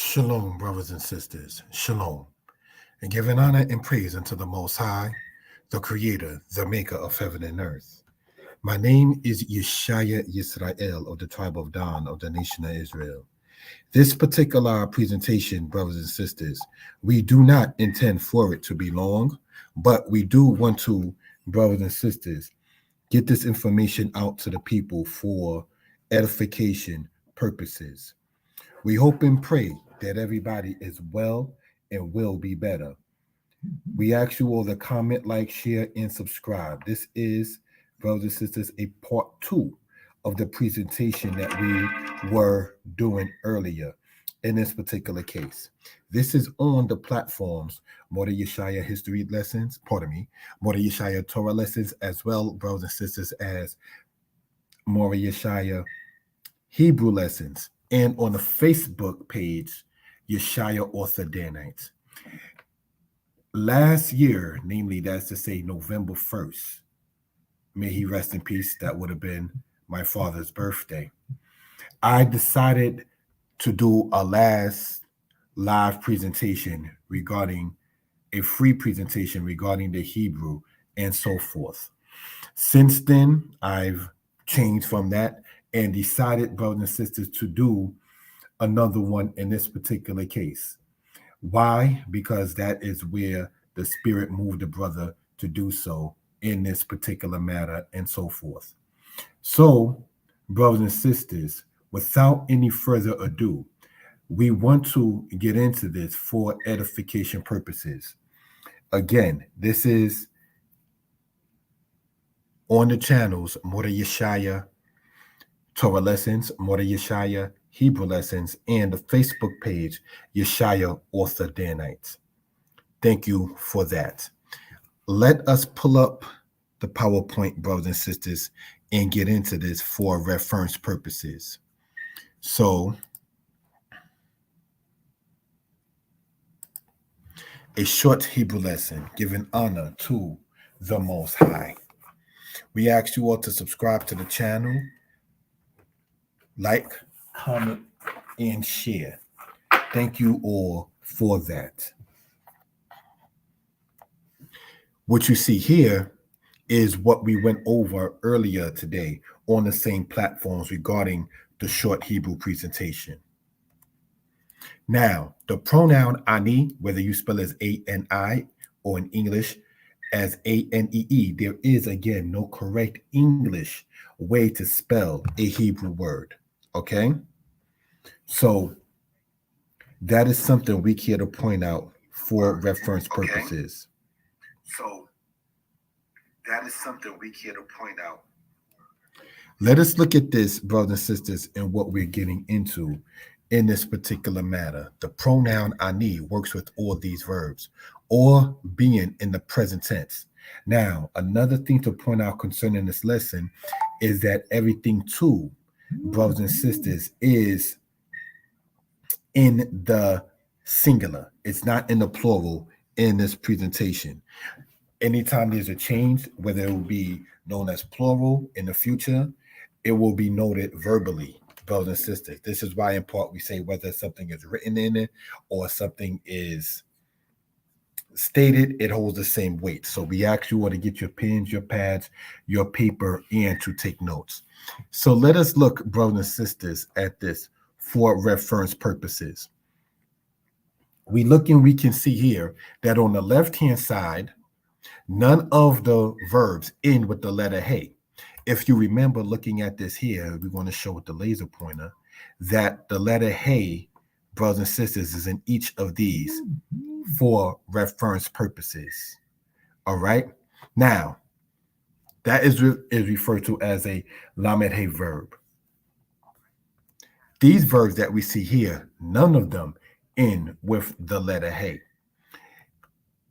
Shalom, brothers and sisters. Shalom. And giving honor and praise unto the Most High, the Creator, the Maker of heaven and earth. My name is Yeshaya Yisrael of the tribe of Dan of the nation of Israel. This particular presentation, brothers and sisters, we do not intend for it to be long, but we do want to, brothers and sisters, get this information out to the people for edification purposes. We hope and pray that everybody is well and will be better. We ask you all to comment, like, share, and subscribe. This is, brothers and sisters, a part 2 of the presentation that we were doing earlier in this particular case. This is on the platforms Mordeh Yeshaya History Lessons, Mordeh Yeshaya Torah Lessons, as well, brothers and sisters, as Mordeh Yeshaya Hebrew Lessons, and on the Facebook page, Yeshaya Author Danite. Last year, namely, that's to say November 1st, may he rest in peace, that would have been my father's birthday, I decided to do a last live presentation regarding a free presentation regarding the Hebrew and so forth. Since then, I've changed from that and decided, brothers and sisters, to do another one in this particular case. Why? Because that is where the Spirit moved the brother to do so in this particular matter and so forth. So, brothers and sisters, without any further ado, we want to get into this for edification purposes. Again, this is on the channels Mordeh Yeshaya Torah Lessons, Mordeh Yeshaya Hebrew Lessons, and the Facebook page Yeshaya Author Danite. Thank you for that. Let us pull up the PowerPoint, brothers and sisters, and get into this for reference purposes. So, a short Hebrew lesson giving honor to the Most High. We ask you all to subscribe to the channel, like, comment, and share. Thank you all for that. What you see here is what we went over earlier today on the same platforms regarding the short Hebrew presentation. Now, the pronoun ani, whether you spell as A-N-I or in English as A-N-E-E, there is, again, no correct English way to spell a Hebrew word, okay? So that is something we care to point out for reference purposes. So that is something we care to point out. Let us look at this, brothers and sisters, and what we're getting into in this particular matter. The pronoun ani works with all these verbs, or being in the present tense. Now, another thing to point out concerning this lesson is that everything too, brothers and sisters, is in the singular. It's not in the plural in this presentation. Anytime there's a change, whether it will be known as plural in the future, it will be noted verbally, brothers and sisters. This is why in part we say whether something is written in it or something is stated, it holds the same weight. So we ask you all to get your pens, your pads, your paper, and to take notes. So let us look, brothers and sisters, at this for reference purposes. We look and we can see here that on the left-hand side, none of the verbs end with the letter hey. If you remember looking at this here, we're going to show with the laser pointer that the letter hey, brothers and sisters, is in each of these for reference purposes. All right. Now, that is referred to as a lamed hey verb. These verbs that we see here, none of them end with the letter hey.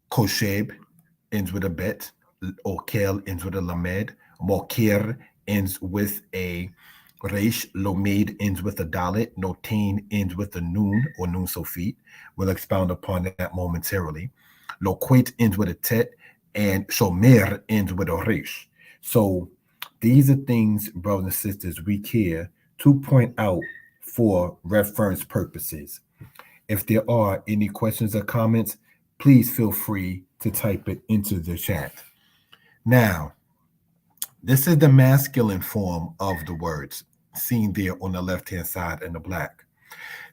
Kosheb ends with a bet. Okel ends with a lamed. Mokir ends with a resh. Lomed ends with a dalet. Notain ends with a noon or noon sofit. We'll expound upon that momentarily. Loquet ends with a tet, and shomer ends with a resh. So these are things, brothers and sisters, we care to point out for reference purposes. If there are any questions or comments, please feel free to type it into the chat. Now, this is the masculine form of the words seen there on the left-hand side in the black.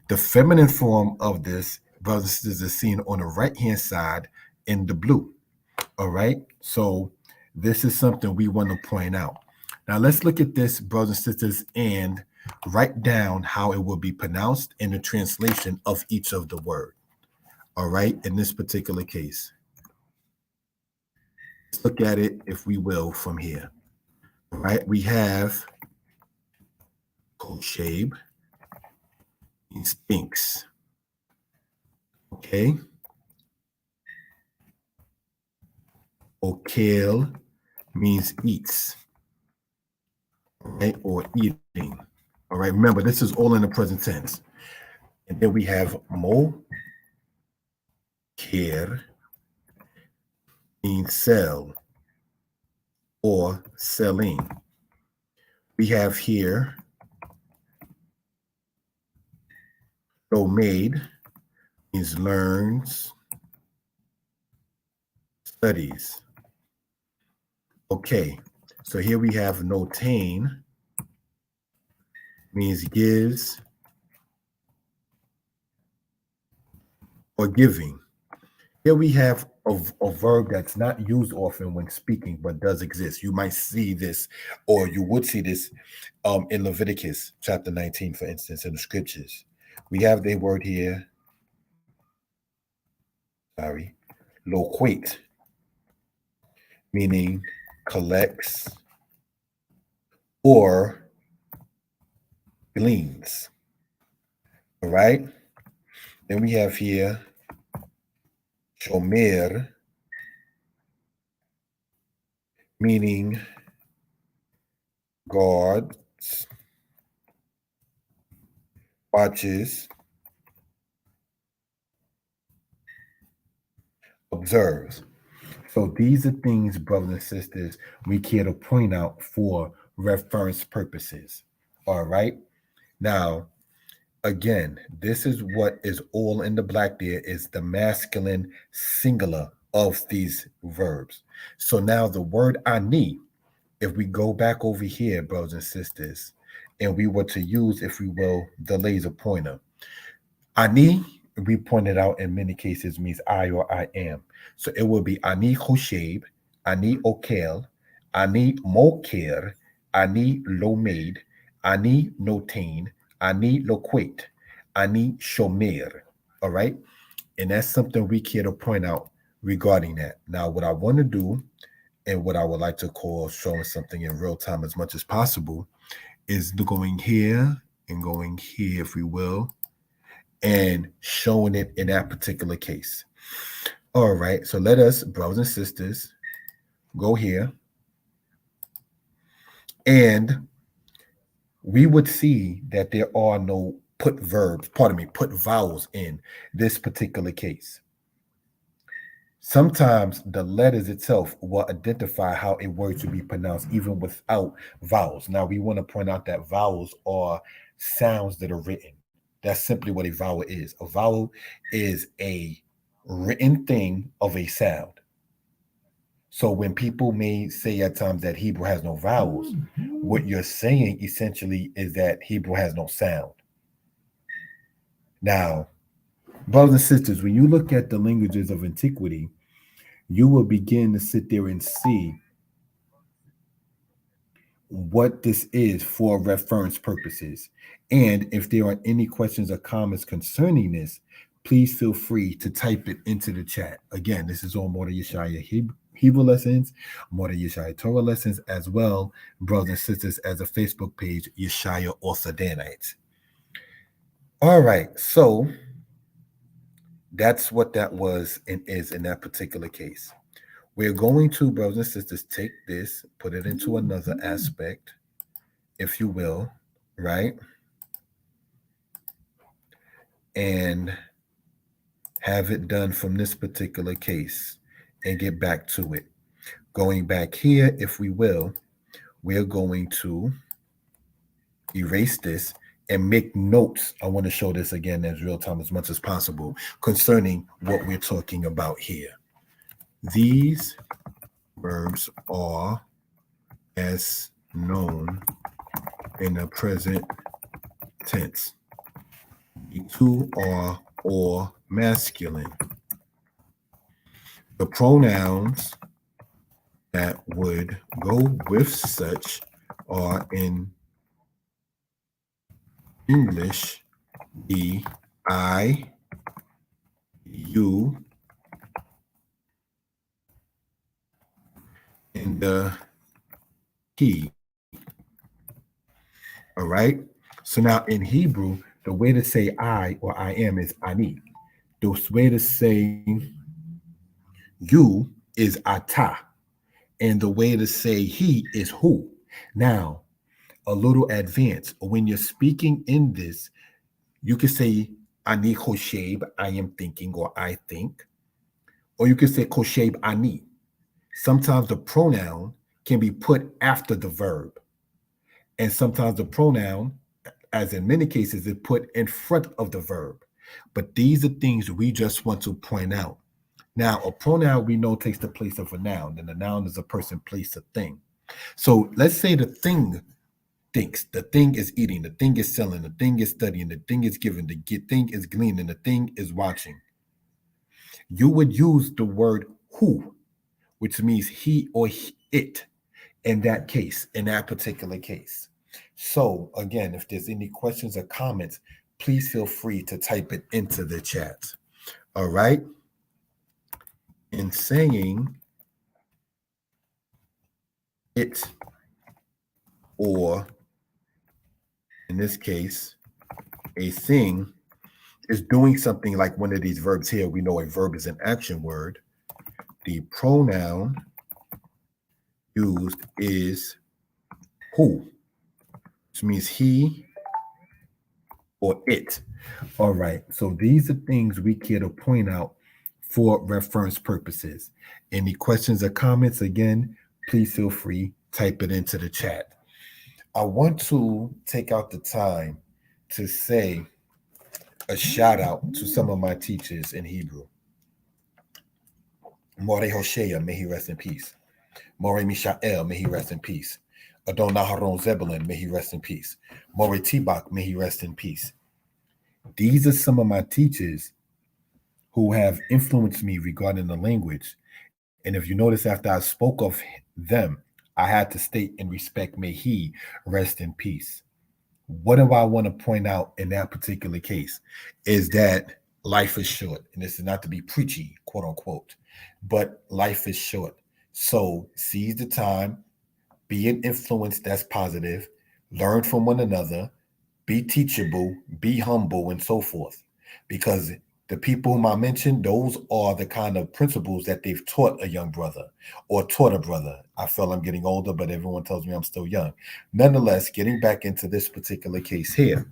The feminine form of this, brothers and sisters, is seen on the right-hand side in the blue. All right. So this is something we want to point out. Now let's look at this, brothers and sisters, and write down how it will be pronounced in the translation of each of the word. All right. In this particular case, let's look at it, if we will, from here. All right. We have Koshabe, stinks. Okay. Okale means eats, right? Or eating. All right. Remember, this is all in the present tense. And then we have mo care means sell or selling. We have here so made means learns, studies. Okay, so here we have notain means gives or giving. Here we have a verb that's not used often when speaking, but does exist. You might see this, or you would see this in Leviticus chapter 19, for instance, in the scriptures. We have the word here, loquate, meaning collects or gleans. All right. Then we have here shomer, meaning guards, watches, observes. So these are things, brothers and sisters, we care to point out for reference purposes. All right. Now, again, this is what is all in the black there is the masculine singular of these verbs. So now the word ani, if we go back over here, brothers and sisters, and we were to use, if we will, the laser pointer, ani, we pointed out in many cases means I or I am. So it will be ani chosheb, ani okel, ani moker, ani lomed, ani notain, ani loquate, ani shomer. All right. And that's something we care to point out regarding that. Now, what I want to do and what I would like to call showing something in real time as much as possible is going here and going here, if we will, and showing it in that particular case. All right, so let us, brothers and sisters, go here. And we would see that there are no put vowels in this particular case. Sometimes the letters itself will identify how a word should be pronounced even without vowels. Now, we want to point out that vowels are sounds that are written. That's simply what a vowel is. A vowel is a written thing of a sound. So when people may say at times that Hebrew has no vowels, what you're saying essentially is that Hebrew has no sound. Now, brothers and sisters, when you look at the languages of antiquity, you will begin to sit there and see what this is for reference purposes. And if there are any questions or comments concerning this, please feel free to type it into the chat. Again, this is on Mordeh Yeshaya Hebrew lessons, Mordeh Yeshaya Torah lessons, as well, brothers and sisters, as a Facebook page, Yeshaya Author Danites. All right, so that's what that was and is in that particular case. We're going to, brothers and sisters, take this, put it into another aspect, if you will, right? And have it done from this particular case and get back to it. Going back here, if we will, we're going to erase this and make notes. I want to show this again as real time as much as possible concerning what we're talking about here. These verbs are as known in the present tense. The two are all masculine. The pronouns that would go with such are in English the I, you, and the he. All right. So now in Hebrew, the way to say I or I am is ani. The way to say you is ata. And the way to say he is who. Now, a little advance. When you're speaking in this, you can say ani kosheb, I am thinking or I think. Or you can say kosheb ani. Sometimes the pronoun can be put after the verb. And sometimes the pronoun, as in many cases, is put in front of the verb. But these are things we just want to point out. Now, a pronoun we know takes the place of a noun, and a noun is a person, place, a thing. So let's say the thing thinks, the thing is eating, the thing is selling, the thing is studying, the thing is giving, the thing is gleaning, the thing is watching. You would use the word who, which means he or it in that case, in that particular case. So again, if there's any questions or comments, please feel free to type it into the chat. All right. In saying it, or in this case, a thing is doing something like one of these verbs here. We know a verb is an action word. The pronoun used is who, which means he or it. All right. So these are things we care to point out for reference purposes. Any questions or comments, again, please feel free, type it into the chat. I want to take out the time to say a shout out to some of my teachers in Hebrew. More Hoshea, may he rest in peace. More Mishael, may he rest in peace. Adon Naharon Zebulun, may he rest in peace. More Tibak, may he rest in peace. These are some of my teachers who have influenced me regarding the language. And if you notice, after I spoke of them, I had to state in respect, may he rest in peace. What do I want to point out in that particular case is that life is short. And this is not to be preachy, quote unquote, but life is short. So seize the time, be an influence that's positive, learn from one another, be teachable, be humble, and so forth. Because the people whom I mentioned, those are the kind of principles that they've taught a young brother or taught a brother. I feel I'm getting older, but everyone tells me I'm still young. Nonetheless, getting back into this particular case here,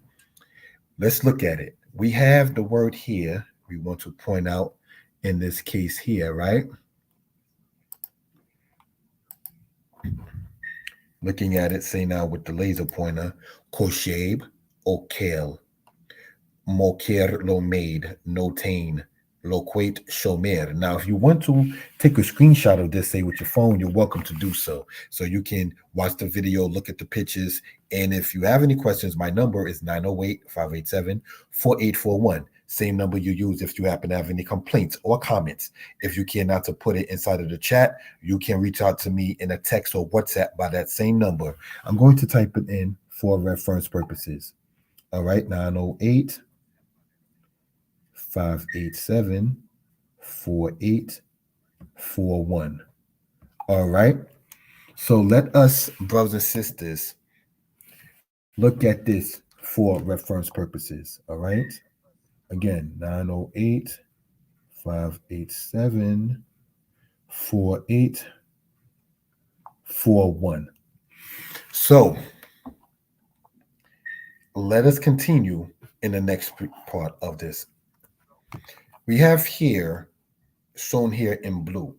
let's look at it. We have the word here we want to point out in this case here, right? Looking at it, say now with the laser pointer, kosheb, okel, moker lomaid, notain, loquate shomer. Now, if you want to take a screenshot of this, say with your phone, you're welcome to do so. So you can watch the video, look at the pictures. And if you have any questions, my number is 908-587-4841. Same number you use if you happen to have any complaints or comments. If you care not to put it inside of the chat, you can reach out to me in a text or WhatsApp by that same number. I'm going to type it in for reference purposes. All right, 908-587-4841. All right. So let us, brothers and sisters, look at this for reference purposes. All right. Again, 908-587-4841. So let us continue in the next part of this. We have here, shown here in blue,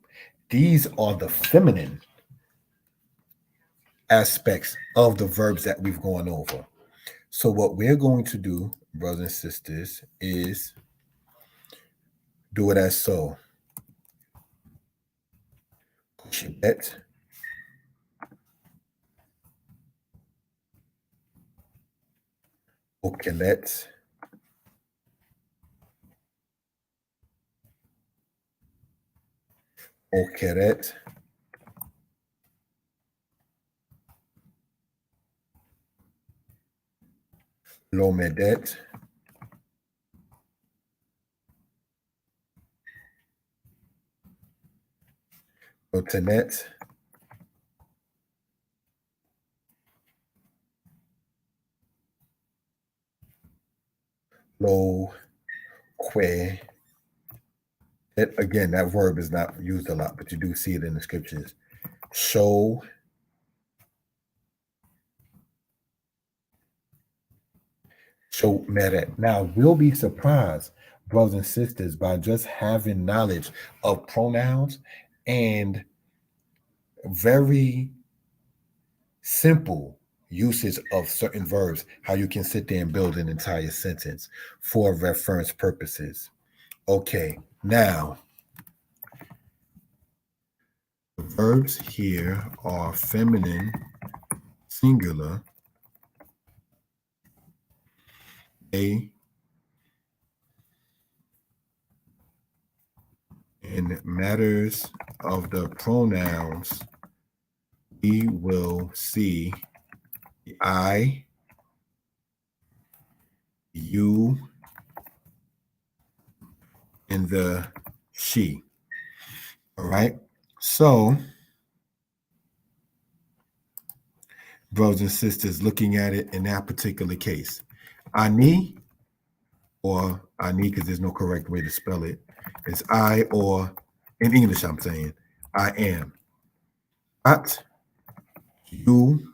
these are the feminine aspects of the verbs that we've gone over. So what we're going to do, brothers and sisters, is do it as so. Koshebet, okelet, okeret, lomedet, lotenet, lo que. Again, that verb is not used a lot, but you do see it in the scriptures. Show meret. Now, we'll be surprised, brothers and sisters, by just having knowledge of pronouns and very simple usage of certain verbs, how you can sit there and build an entire sentence for reference purposes. Okay, now the verbs here are feminine, singular. In matters of the pronouns, we will see the I, you, and the she. All right. So, brothers and sisters, looking at it in that particular case, ani, or ani, because there's no correct way to spell it, is I, or in English, I'm saying, I am. At, you,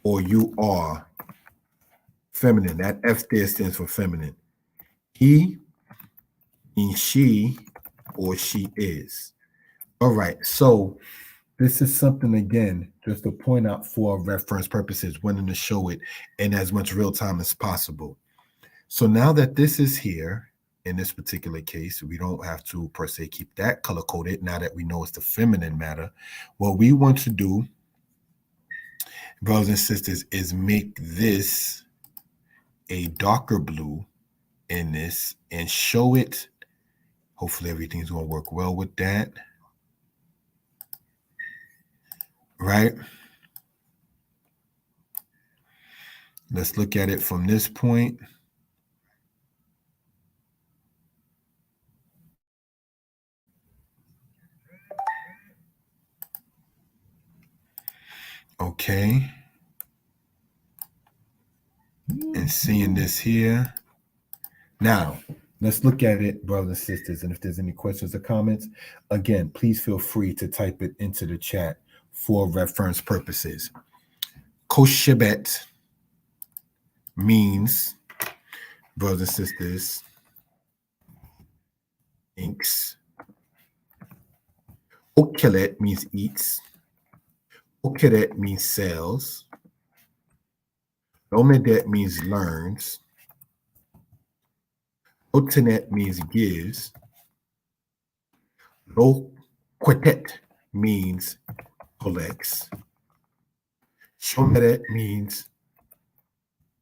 or you are. Feminine. That F there stands for feminine. He means she, or she is. All right. So, this is something, again, just to point out for reference purposes, wanting to show it in as much real time as possible. So now that this is here, in this particular case, we don't have to per se keep that color coded now that we know it's the feminine matter. What we want to do, brothers and sisters, is make this a darker blue in this and show it. Hopefully everything's going to work well with that. Right? Let's look at it from this point. Okay. And seeing this here. Now, let's look at it, brothers and sisters. And if there's any questions or comments, again, please feel free to type it into the chat for reference purposes. Koshebet means, brothers and sisters, inks. Okelet means eats. Okeret means sells. Omedet means learns. Otenet means gives. Loquetet means collects. Shomeret means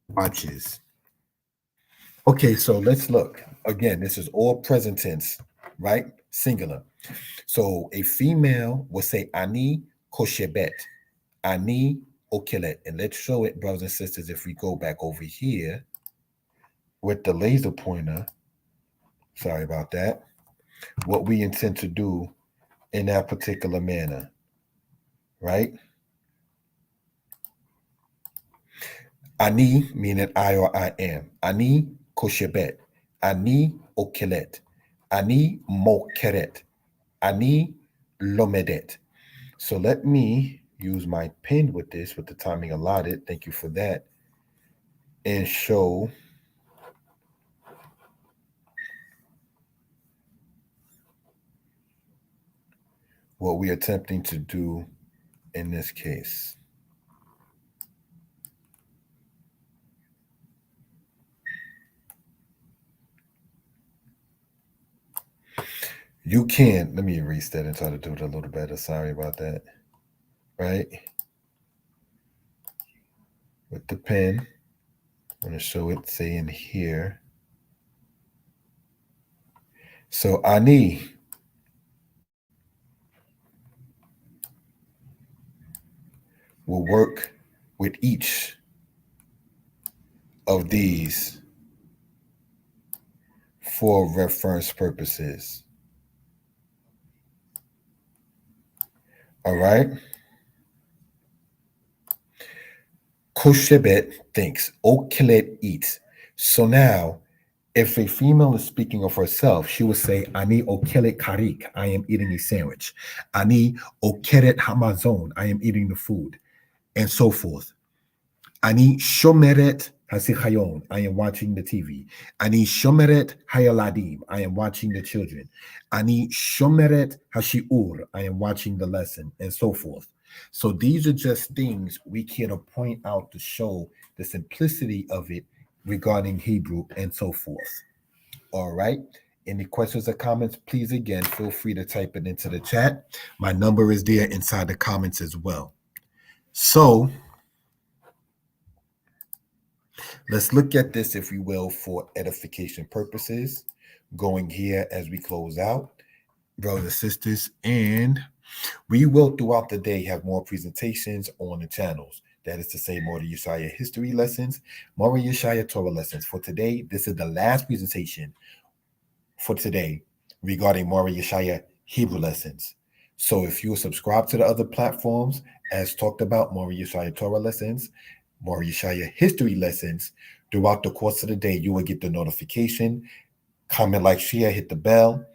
watches. Okay, so let's look. Again, this is all present tense, right? Singular. So a female will say ani koshebet, ani okelet. And let's show it, brothers and sisters, if we go back over here with the laser pointer. Sorry about that. What we intend to do in that particular manner, right? Ani meaning I or I am. Ani koshebet. Ani okelet. Ani mokeret. Ani lomedet. So let me use my pen with this, with the timing allotted. Thank you for that. And show what we're attempting to do in this case. You can, let me erase that and try to do it a little better. Sorry about that. Right? With the pen, I'm going to show it saying here. So ani will work with each of these for reference purposes. All right. Koshebet thinks, Okelet eats. So now, if a female is speaking of herself, she would say, Ani okelet karik, I am eating a sandwich. Ani okeret hamazon, I am eating the food, and so forth. Ani shomeret hasichayon, I am watching the TV. Ani shomeret hayaladim, I am watching the children. Ani shomeret hashiur, I am watching the lesson, and so forth. So these are just things we can point out to show the simplicity of it regarding Hebrew and so forth. All right. Any questions or comments, please again feel free to type it into the chat. My number is there inside the comments as well. So let's look at this, if you will, for edification purposes, going here as we close out, brothers and sisters. And we will, throughout the day, have more presentations on the channels. That is to say, more Yeshaya history lessons, more Yeshaya Torah lessons. For today, this is the last presentation for today regarding more Yeshaya Hebrew lessons. So if you subscribe to the other platforms, as talked about, more Yeshaya Torah lessons, more Yeshaya history lessons, throughout the course of the day, you will get the notification. Comment, like, share, hit the bell,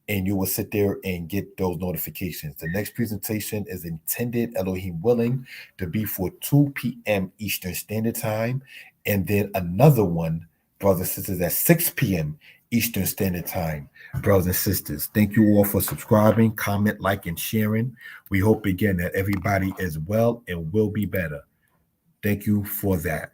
and you will sit there and get those notifications. The next presentation is intended, Elohim willing, to be for 2 p.m. Eastern Standard Time, and then another one, brothers and sisters, at 6 p.m. Eastern Standard Time. Brothers and sisters, thank you all for subscribing, comment, like, and sharing. We hope again that everybody is well and will be better. Thank you for that.